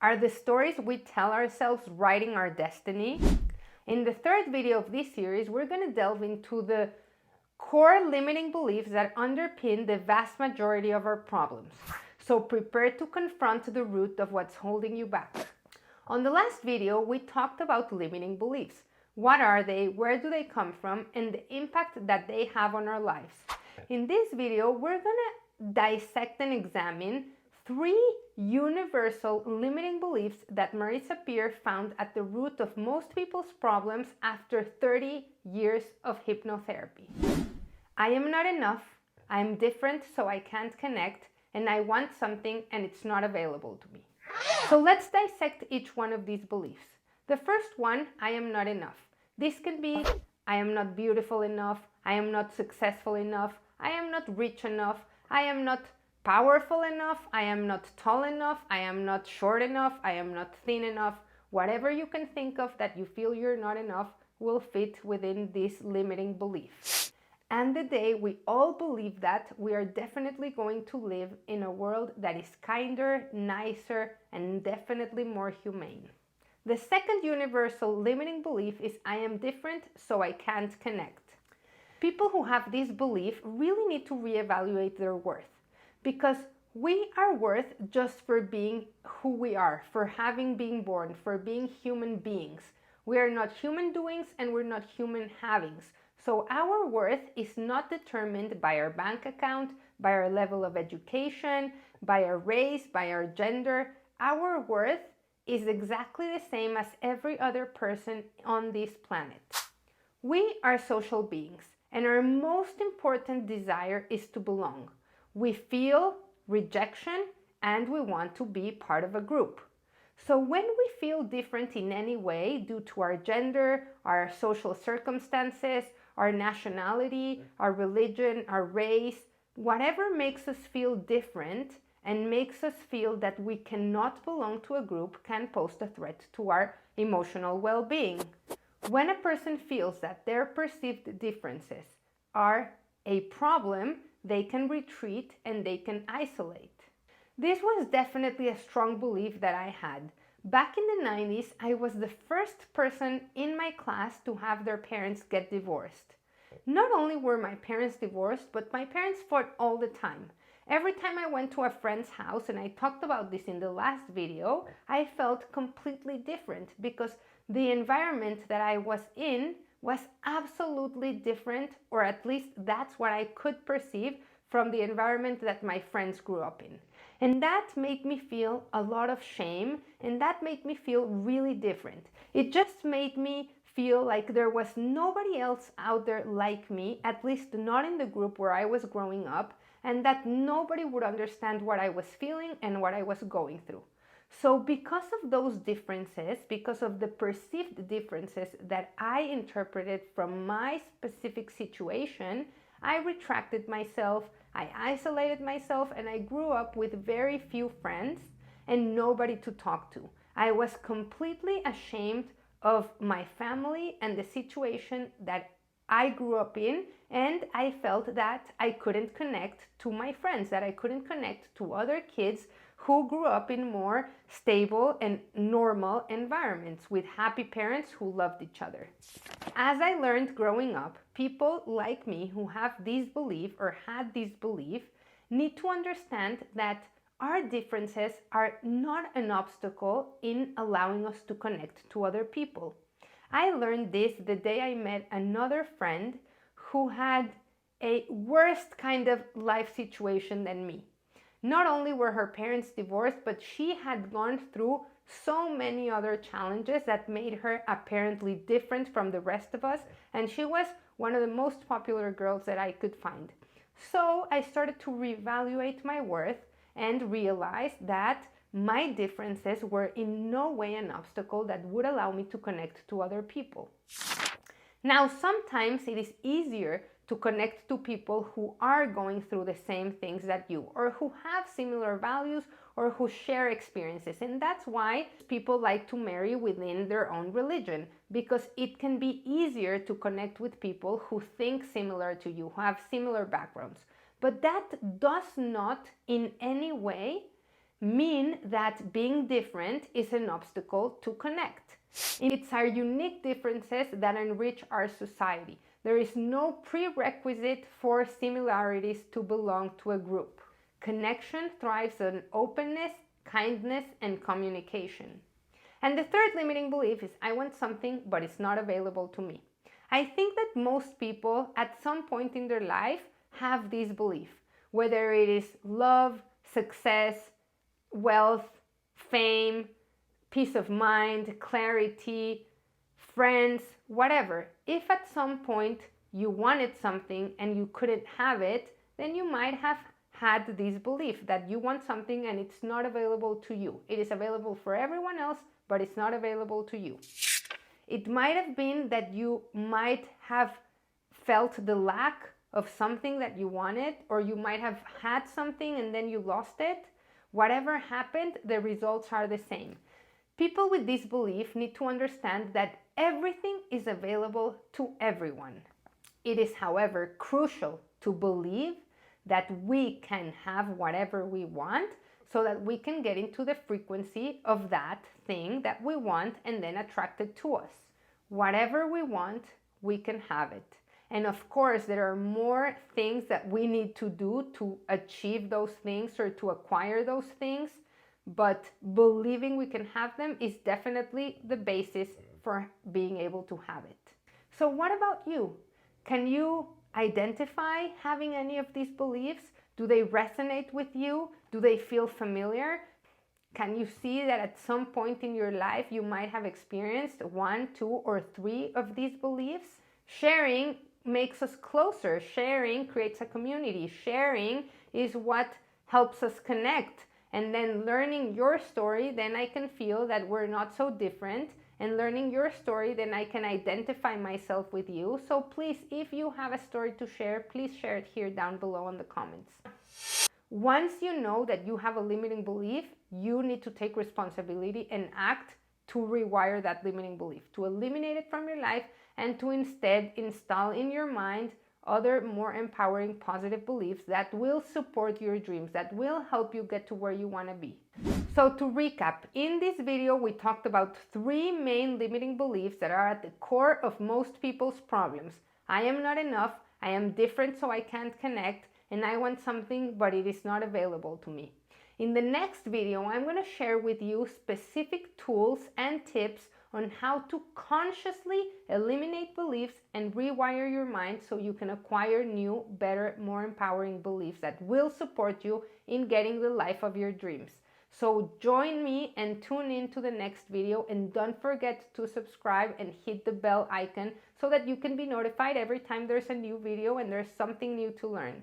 Are the stories we tell ourselves writing our destiny? In the third video of this series, we're going to delve into the core limiting beliefs that underpin the vast majority of our problems. So prepare to confront the root of what's holding you back. On the last video, we talked about limiting beliefs. What are they, where do they come from, and the impact that they have on our lives. In this video, we're going to dissect and examine 3 universal limiting beliefs that Marisa Peer found at the root of most people's problems after 30 years of hypnotherapy. I am not enough, I am different so I can't connect, and I want something and it's not available to me. So let's dissect each one of these beliefs. The first one, I am not enough. This can be, I am not beautiful enough, I am not successful enough, I am not rich enough, I am not powerful enough, I am not tall enough, I am not short enough, I am not thin enough. Whatever you can think of that you feel you're not enough will fit within this limiting belief. And the day we all believe that, we are definitely going to live in a world that is kinder, nicer, and definitely more humane. The second universal limiting belief is I am different, so I can't connect. People who have this belief really need to reevaluate their worth. Because we are worth just for being who we are, for having been born, for being human beings. We are not human doings and we're not human havings. So our worth is not determined by our bank account, by our level of education, by our race, by our gender. Our worth is exactly the same as every other person on this planet. We are social beings, and our most important desire is to belong. We feel rejection and we want to be part of a group. So when we feel different in any way due to our gender, our social circumstances, our nationality, our religion, our race, whatever makes us feel different and makes us feel that we cannot belong to a group can pose a threat to our emotional well-being. When a person feels that their perceived differences are a problem, they can retreat and they can isolate. This was definitely a strong belief that I had. Back in the 90s, I was the first person in my class to have their parents get divorced. Not only were my parents divorced, but my parents fought all the time. Every time I went to a friend's house, and I talked about this in the last video, I felt completely different because the environment that I was in was absolutely different, or at least that's what I could perceive from the environment that my friends grew up in. And that made me feel a lot of shame, and that made me feel really different. It just made me feel like there was nobody else out there like me, at least not in the group where I was growing up, and that nobody would understand what I was feeling and what I was going through. So because of those differences, because of the perceived differences that I interpreted from my specific situation, I retracted myself, I isolated myself, and I grew up with very few friends and nobody to talk to. I was completely ashamed of my family and the situation that I grew up in, and I felt that I couldn't connect to my friends, that I couldn't connect to other kids who grew up in more stable and normal environments with happy parents who loved each other. As I learned growing up, people like me who have this belief or had this belief need to understand that our differences are not an obstacle in allowing us to connect to other people. I learned this the day I met another friend who had a worse kind of life situation than me. Not only were her parents divorced, but she had gone through so many other challenges that made her apparently different from the rest of us, and she was one of the most popular girls that I could find. So I started to reevaluate my worth and realize that my differences were in no way an obstacle that would allow me to connect to other people. Now, sometimes it is easier to connect to people who are going through the same things that you, or who have similar values, or who share experiences. And that's why people like to marry within their own religion, because it can be easier to connect with people who think similar to you, who have similar backgrounds. But that does not in any way mean that being different is an obstacle to connect. It's our unique differences that enrich our society. There is no prerequisite for similarities to belong to a group. Connection thrives on openness, kindness, and communication. And the third limiting belief is I want something, but it's not available to me. I think that most people at some point in their life have this belief, whether it is love, success, wealth, fame, peace of mind, clarity, friends, whatever. If at some point you wanted something and you couldn't have it, then you might have had this belief that you want something and it's not available to you. It is available for everyone else, but it's not available to you. It might have been that you might have felt the lack of something that you wanted, or you might have had something and then you lost it. Whatever happened, the results are the same. People with this belief need to understand that everything is available to everyone. It is, however, crucial to believe that we can have whatever we want so that we can get into the frequency of that thing that we want and then attract it to us. Whatever we want, we can have it. And of course, there are more things that we need to do to achieve those things or to acquire those things, but believing we can have them is definitely the basis for being able to have it. So what about you? Can you identify having any of these beliefs? Do they resonate with you? Do they feel familiar? Can you see that at some point in your life you might have experienced 1, 2, or 3 of these beliefs? Sharing makes us closer. Sharing creates a community. Sharing is what helps us connect. And then learning your story, then I can feel that we're not so different. And learning your story, then I can identify myself with you. So please, if you have a story to share, please share it here down below in the comments. Once you know that you have a limiting belief, you need to take responsibility and act to rewire that limiting belief, to eliminate it from your life, and to instead install in your mind other more empowering positive beliefs that will support your dreams, that will help you get to where you want to be. So to recap, in this video we talked about 3 main limiting beliefs that are at the core of most people's problems. I am not enough, I am different so I can't connect, and I want something but it is not available to me. In the next video, I'm going to share with you specific tools and tips on how to consciously eliminate beliefs and rewire your mind so you can acquire new, better, more empowering beliefs that will support you in getting the life of your dreams. So join me and tune in to the next video, and don't forget to subscribe and hit the bell icon so that you can be notified every time there's a new video and there's something new to learn.